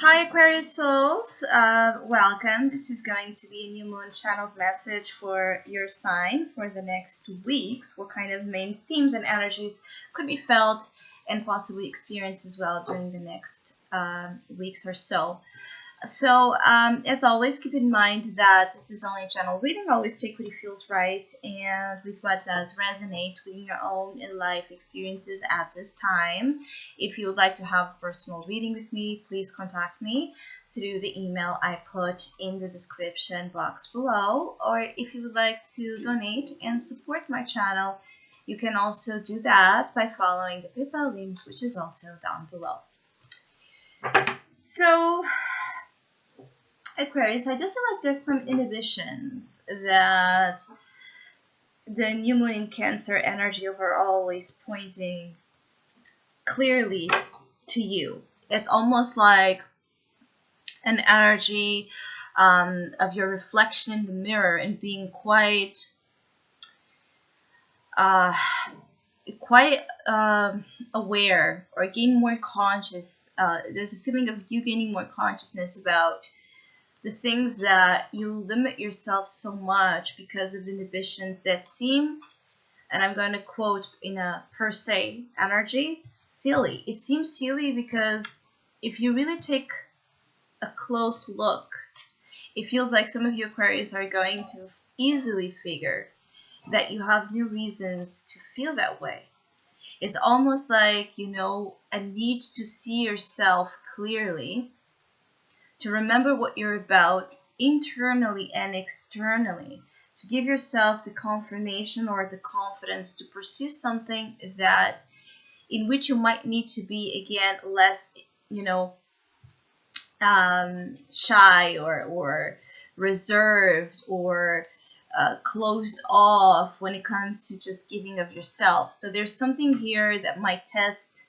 Hi Aquarius souls, welcome. This is going to be a new moon channeled message for your sign for the next 2 weeks. What kind of main themes and energies could be felt and possibly experienced as well during the next weeks or so. So, as always, keep in mind that this is only a general reading. Always take what feels right and with what does resonate with your own life experiences at this time. If you would like to have a personal reading with me, please contact me through the email I put in the description box below. Or if you would like to donate and support my channel, you can also do that by following the PayPal link, which is also down below. So, Aquarius, I do feel like there's some inhibitions that the new moon in Cancer energy overall is pointing clearly to you. It's almost like an energy of your reflection in the mirror and being quite aware or gain more conscious. There's a feeling of you gaining more consciousness about the things that you limit yourself so much because of inhibitions that seem, and I'm going to quote in a per se energy, silly. It seems silly because if you really take a close look, it feels like some of you Aquarius are going to easily figure that you have new reasons to feel that way. It's almost like, a need to see yourself clearly, to remember what you're about internally and externally, to give yourself the confirmation or the confidence to pursue something that in which you might need to be again less, shy or reserved or closed off when it comes to just giving of yourself. So there's something here that might test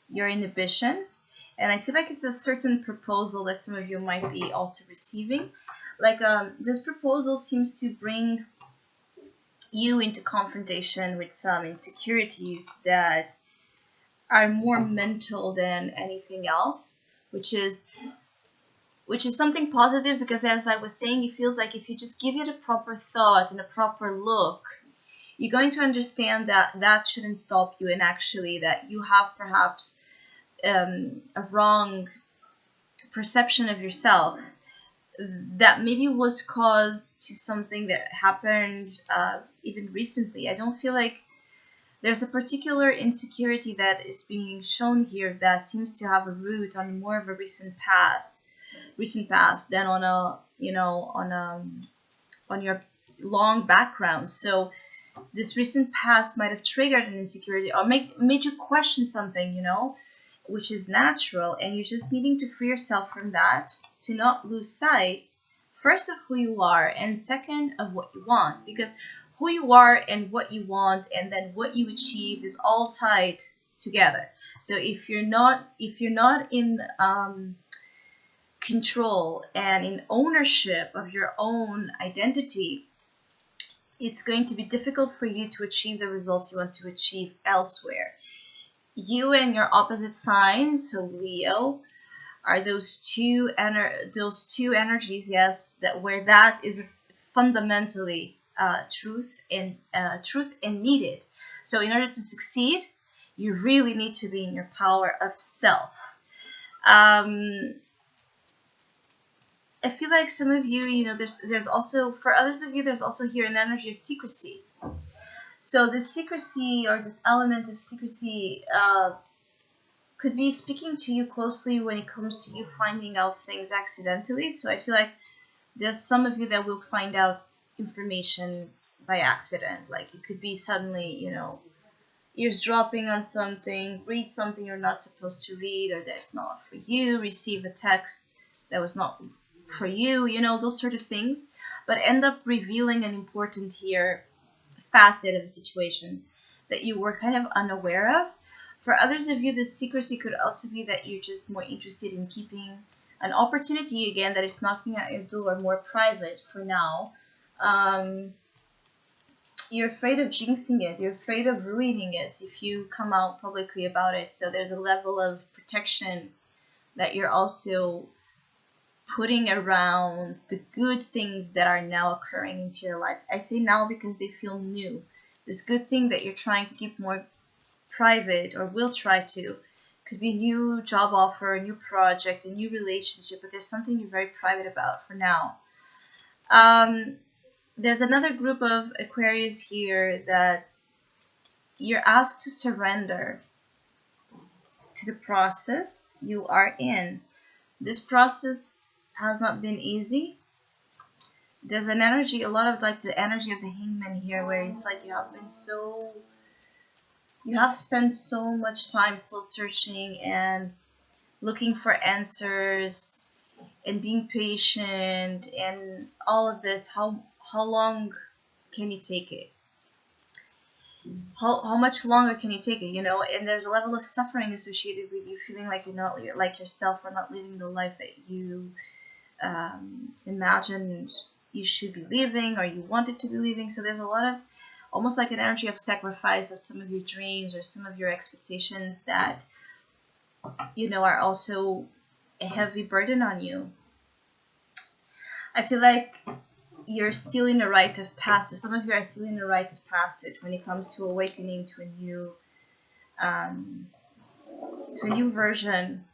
your inhibitions. And I feel like it's a certain proposal that some of you might be also receiving. Like this proposal seems to bring you into confrontation with some insecurities that are more mental than anything else, which is something positive, because as I was saying, it feels like if you just give it a proper thought and a proper look, you're going to understand that that shouldn't stop you, and actually that you have perhaps a wrong perception of yourself that maybe was caused to something that happened even recently. I don't feel like there's a particular insecurity that is being shown here that seems to have a root on more of a recent past than on your long background. So this recent past might have triggered an insecurity or made you question something, which is natural, and you're just needing to free yourself from that, to not lose sight, first, of who you are, and second, of what you want, because who you are and what you want and then what you achieve is all tied together. So if you're not in control and in ownership of your own identity, it's going to be difficult for you to achieve the results you want to achieve elsewhere. You and your opposite signs, so Leo, are those two energies, yes, where that is fundamentally truth and needed. So in order to succeed, you really need to be in your power of self. I feel like some of you, there's also, for others of you, there's also here an energy of secrecy. So this secrecy, or this element of secrecy, could be speaking to you closely when it comes to you finding out things accidentally. So I feel like there's some of you that will find out information by accident. Like it could be suddenly, eavesdropping on something, read something you're not supposed to read, or that's not for you, receive a text that was not for you, those sort of things, but end up revealing an important facet of a situation that you were kind of unaware of. For others of you, this secrecy could also be that you're just more interested in keeping an opportunity, again, that is knocking at your door, more private for now. You're afraid of jinxing it. You're afraid of ruining it if you come out publicly about it. So there's a level of protection that you're also putting around the good things that are now occurring into your life. I say now because they feel new. This good thing that you're trying to keep more private, or will try to, could be a new job offer, a new project, a new relationship, but there's something you're very private about for now. There's another group of Aquarius here that you're asked to surrender to the process you are in. This process has not been easy. There's an energy, a lot of like the energy of the hangman here, where it's like you have spent so much time soul searching and looking for answers and being patient and all of this. How long can you take it? How much longer can you take it, you know? And there's a level of suffering associated with you feeling like you're like yourself, or not living the life that you imagined you should be living, or you wanted to be living. So there's a lot of almost like an energy of sacrifice of some of your dreams or some of your expectations that, you know, are also a heavy burden on you. I feel like you're still in a rite of passage. Some of you are still in a rite of passage when it comes to awakening to a new version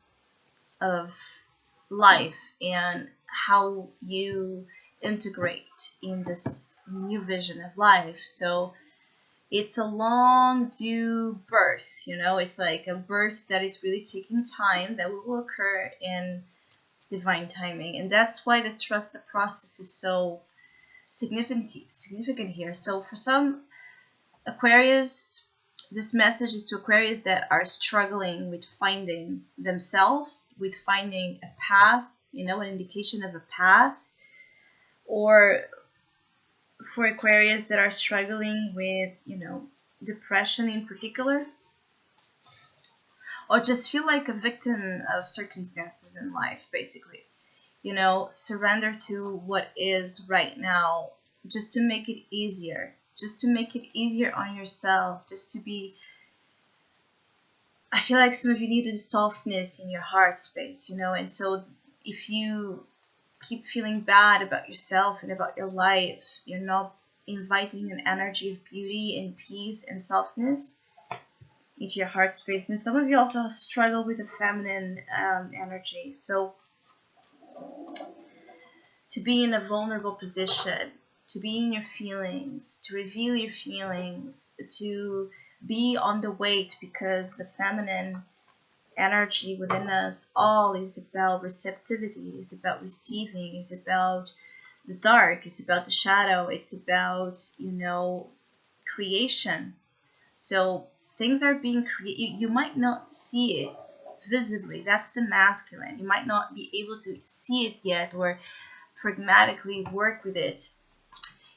of life and how you integrate in this new vision of life. So it's a long due birth, you know, it's like a birth that is really taking time, that will occur in divine timing. And that's why the trust the process is so significant here. So for some Aquarius, this message is to Aquarius that are struggling with finding themselves, with finding a path, you know, an indication of a path, or for Aquarius that are struggling with, you know, depression in particular, or just feel like a victim of circumstances in life, basically. You know, surrender to what is right now, just to make it easier, on yourself, just to be, I feel like some of you needed softness in your heart space, you know. And so if you keep feeling bad about yourself and about your life, you're not inviting an energy of beauty and peace and softness into your heart space. And some of you also struggle with the feminine energy. So to be in a vulnerable position, to be in your feelings, to reveal your feelings, to be on the wait, because the feminine energy within us all is about receptivity, is about receiving, is about the dark, is about the shadow, it's about, you know, creation. So things are being created. You might not see it visibly. That's the masculine. You might not be able to see it yet or pragmatically work with it.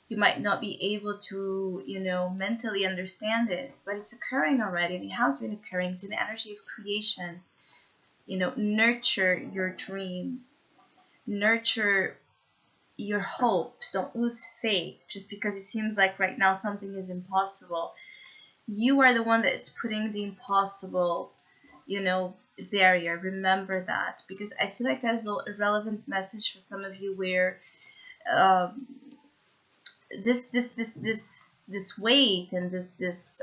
You might not be able to, you know, mentally understand it, but it's occurring already, and it has been occurring. It's an energy of creation. You know, nurture your dreams, nurture your hopes. Don't lose faith just because it seems like right now something is impossible. You are the one that is putting the impossible, you know, barrier. Remember that, because I feel like there's a relevant message for some of you where this weight and this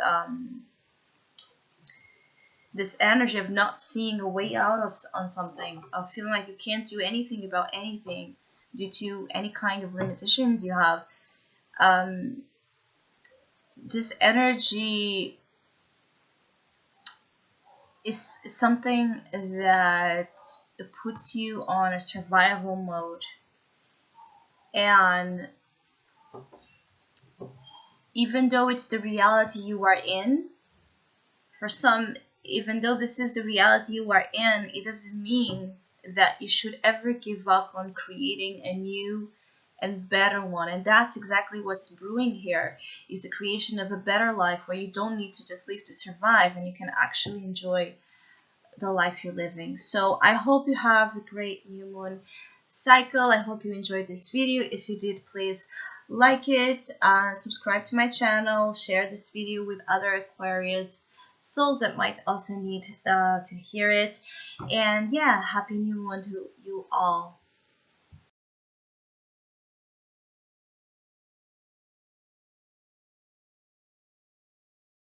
energy of not seeing a way out on something, of feeling like you can't do anything about anything due to any kind of limitations you have. This energy is something that puts you on a survival mode, and even though it's the reality you are in, for some, even though this is the reality you are in, it doesn't mean that you should ever give up on creating a new and better one. And that's exactly what's brewing here, is the creation of a better life where you don't need to just live to survive, and you can actually enjoy the life you're living. So I hope you have a great new moon cycle. I hope you enjoyed this video. If you did, please like it, subscribe to my channel, share this video with other Aquarius souls that might also need to hear it. And yeah, happy new moon to you all.